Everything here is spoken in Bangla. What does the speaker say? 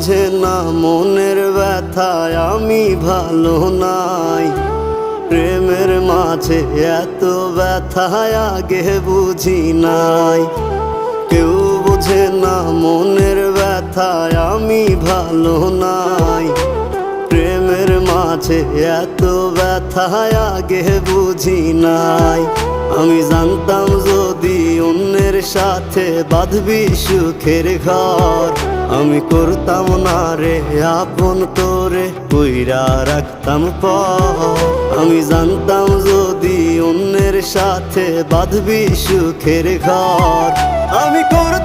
বোঝে না মনের ব্যথায় আমি ভালো নাই। প্রেমের মাঝে এত ব্যথায় আগে বুঝি নাই। কেউ বোঝে না মনের ব্যথায় আমি ভালো নাই। প্রেমের মাঝে এত ব্যথায় আগে বুঝি নাই। আমি জানতাম যদি অন্যের সাথে বাঁধবি সুখের ঘর, আমি করতাম না রে আপন তোরে কইরা রাখতাম পর। আমি জানতাম যদি অন্যের সাথে বাঁধবি সুখের ঘর, আমি করতাম